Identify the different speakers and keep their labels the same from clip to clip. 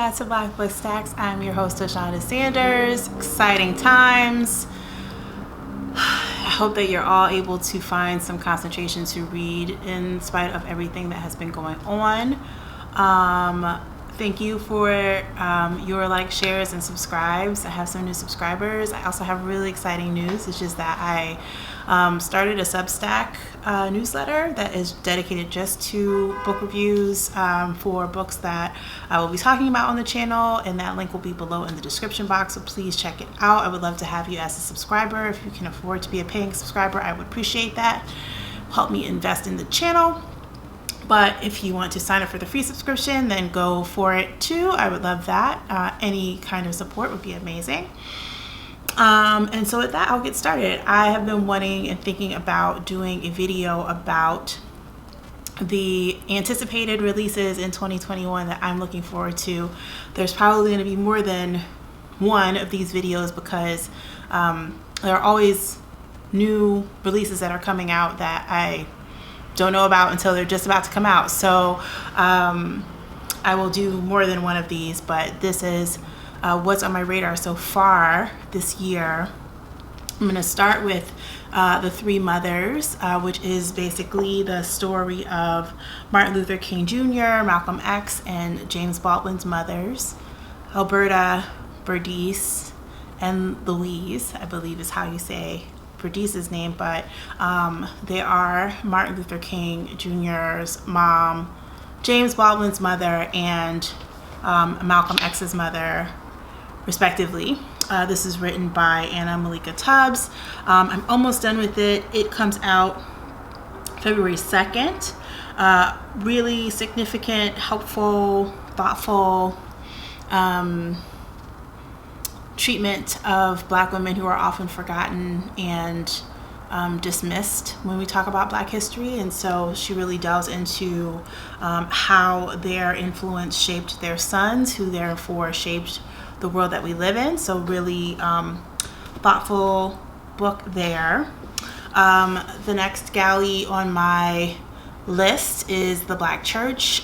Speaker 1: back to Black Book Stacks. I'm your host, Oshonda Sanders. Exciting times. I hope that you're all able to find some concentration to read in spite of everything that has been going on. Thank you for your likes, shares, and subscribes. I have some new subscribers. I also have really exciting news. It's just that I started a Substack newsletter that is dedicated just to book reviews for books that I will be talking about on the channel, and that link will be below in the description box, so please check it out. I would love to have you as a subscriber. If you can afford to be a paying subscriber, I would appreciate that. Help me invest in the channel. But if you want to sign up for the free subscription, then go for it too. I would love that. Any kind of support would be amazing. And so with that, I'll get started. I have been wanting and thinking about doing a video about the anticipated releases in 2021 that I'm looking forward to. There's probably going to be more than one of these videos because there are always new releases that are coming out that I don't know about until they're just about to come out. So I will do more than one of these, but this is what's on my radar so far this year. I'm going to start with The Three Mothers, which is basically the story of Martin Luther King Jr., Malcolm X, and James Baldwin's mothers, Alberta, Bernice, and Louise, I believe is how you say Bernice's name, but they are Martin Luther King Jr.'s mom, James Baldwin's mother, and Malcolm X's mother, respectively. This is written by Anna Malika Tubbs. I'm almost done with it. It comes out February 2nd. Really significant, helpful, thoughtful treatment of Black women who are often forgotten and dismissed when we talk about Black history. And so she really delves into how their influence shaped their sons, who therefore shaped the world that we live in. So really thoughtful book there. The next galley on my list is The Black Church.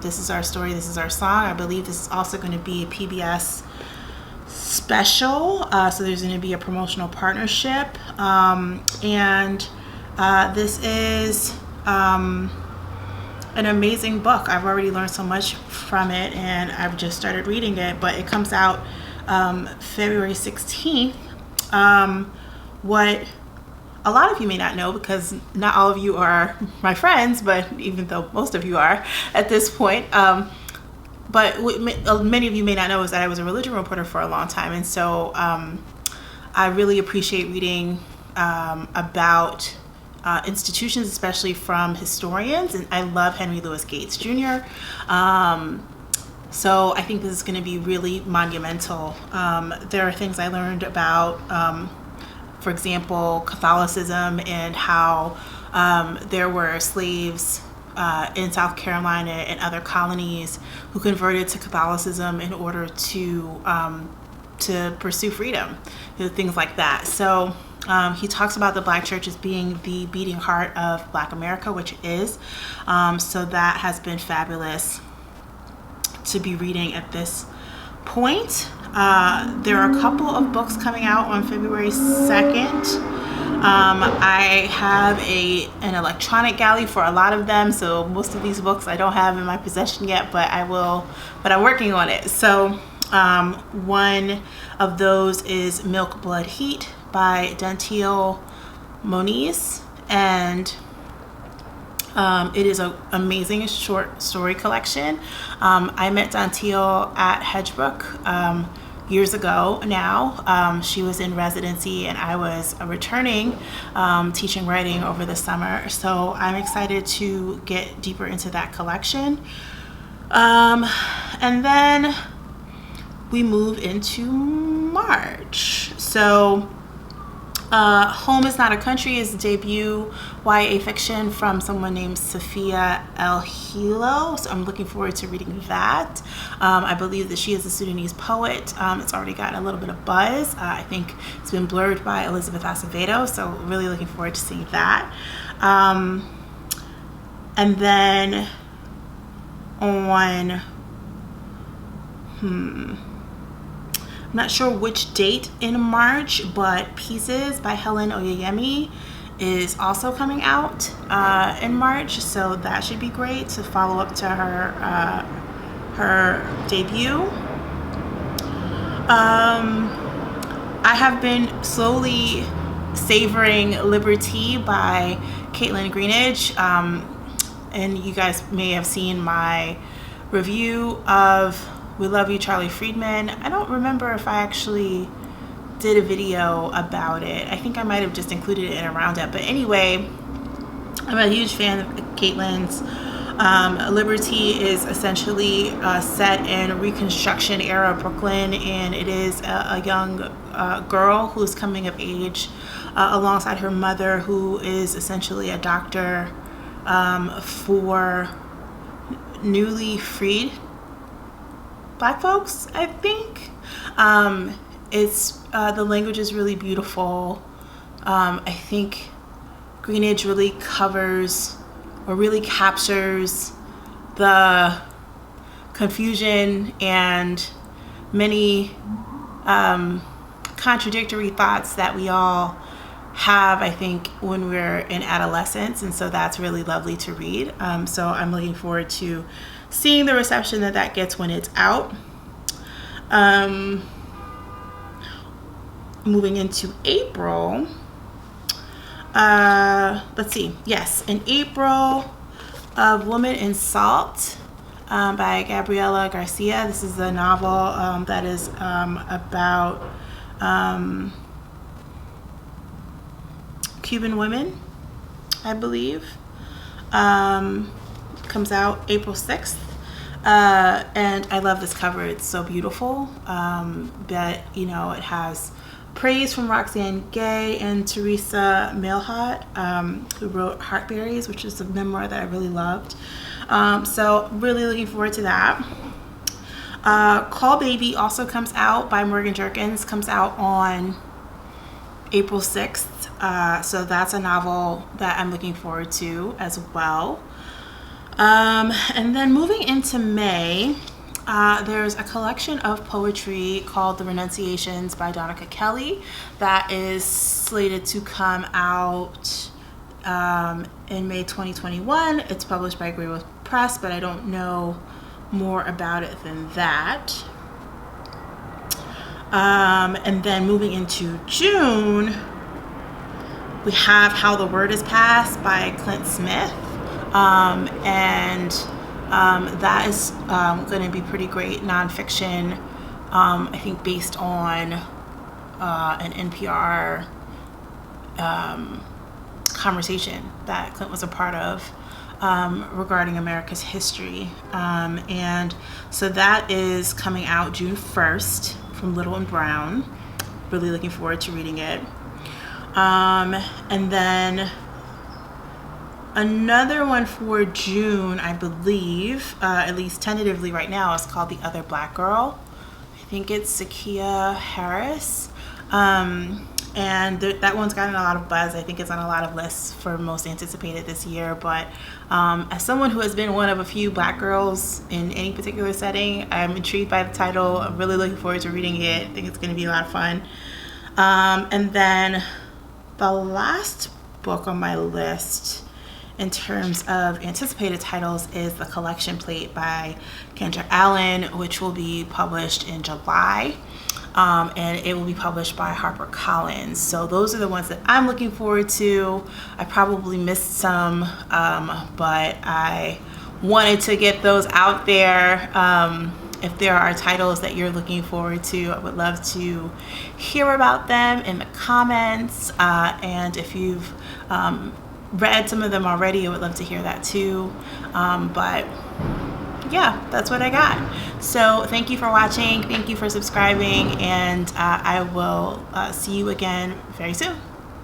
Speaker 1: This is our story, this is our song. I believe this is also going to be a PBS special, so there's going to be a promotional partnership, and this is an amazing book. I've already learned so much from it, and I've just started reading it, but it comes out February 16th. What a lot of you may not know, because not all of you are my friends, but even though most of you are at this point, but what many of you may not know is that I was a religion reporter for a long time. And so I really appreciate reading about institutions, especially from historians. And I love Henry Louis Gates Jr. So I think this is going to be really monumental. There are things I learned about, for example, Catholicism, and how there were slaves in South Carolina and other colonies who converted to Catholicism in order to pursue freedom, things like that. So he talks about the Black church as being the beating heart of Black America, which it is. So that has been fabulous to be reading at this point. There are a couple of books coming out on February 2nd. I have an electronic galley for a lot of them, so most of these books I don't have in my possession yet, but I'm working on it. So one of those is Milk, Blood, Heat by Dantel, Moniz, and it is an amazing short story collection. I met Dantel at Hedgebrook years ago now. She was in residency and I was returning teaching writing over the summer. So I'm excited to get deeper into that collection. And then we move into March. So Home is Not a Country is a debut YA fiction from someone named Sophia El Hilo. So I'm looking forward to reading that. I believe that she is a Sudanese poet. It's already gotten a little bit of buzz. I think it's been blurred by Elizabeth Acevedo, so really looking forward to seeing that. And then on I'm not sure which date in March, but Pieces by Helen Oyeyemi is also coming out in March, so that should be great to follow up to her debut. I have been slowly savoring Libertie by Caitlin Greenidge, and you guys may have seen my review of We Love You, Charlie Friedman. I don't remember if I actually did a video about it. I think I might have just included it in a roundup, but anyway, I'm a huge fan of Caitlin's. Libertie is essentially set in Reconstruction era Brooklyn, and it is a young girl who's coming of age alongside her mother, who is essentially a doctor for newly freed Black folks, I think. It's the language is really beautiful. I think Greenidge really covers or really captures the confusion and many contradictory thoughts that we all have, I think, when we're in adolescence, and so that's really lovely to read. So I'm looking forward to seeing the reception that gets when it's out. Moving into April, let's see. Yes, in April, Woman in Salt by Gabriella Garcia. This is a novel that is about Cuban women, I believe. Comes out April 6th. And I love this cover. It's so beautiful. But, you know, it has praise from Roxane Gay and Teresa Mailhot, who wrote Heartberries, which is a memoir that I really loved. So really looking forward to that. Caul Baby also comes out by Morgan Jerkins, comes out on April 6th. So that's a novel that I'm looking forward to as well. And then moving into May, there's a collection of poetry called The Renunciations by Donica Kelly that is slated to come out in May 2021. It's published by Gabriella Press, but I don't know more about it than that. And then moving into June, we have How the Word Is Passed by Clint Smith. That is going to be pretty great nonfiction, I think based on an NPR conversation that Clint was a part of regarding America's history. And so that is coming out June 1st from Little and Brown. Really looking forward to reading it. And then another one for June, I believe, at least tentatively right now, is called The Other Black Girl. I think it's Zakiya Harris. And that one's gotten a lot of buzz. I think it's on a lot of lists for most anticipated this year. But as someone who has been one of a few Black girls in any particular setting, I'm intrigued by the title. I'm really looking forward to reading it. I think it's going to be a lot of fun. And then the last book on my list in terms of anticipated titles is The Collection Plate by Kendra Allen, which will be published in July. And it will be published by HarperCollins. So those are the ones that I'm looking forward to. I probably missed some, but I wanted to get those out there. If there are titles that you're looking forward to, I would love to hear about them in the comments. And if you've read some of them already, I would love to hear that too. But yeah, that's what I got. So thank you for watching. Thank you for subscribing. And I will see you again very soon.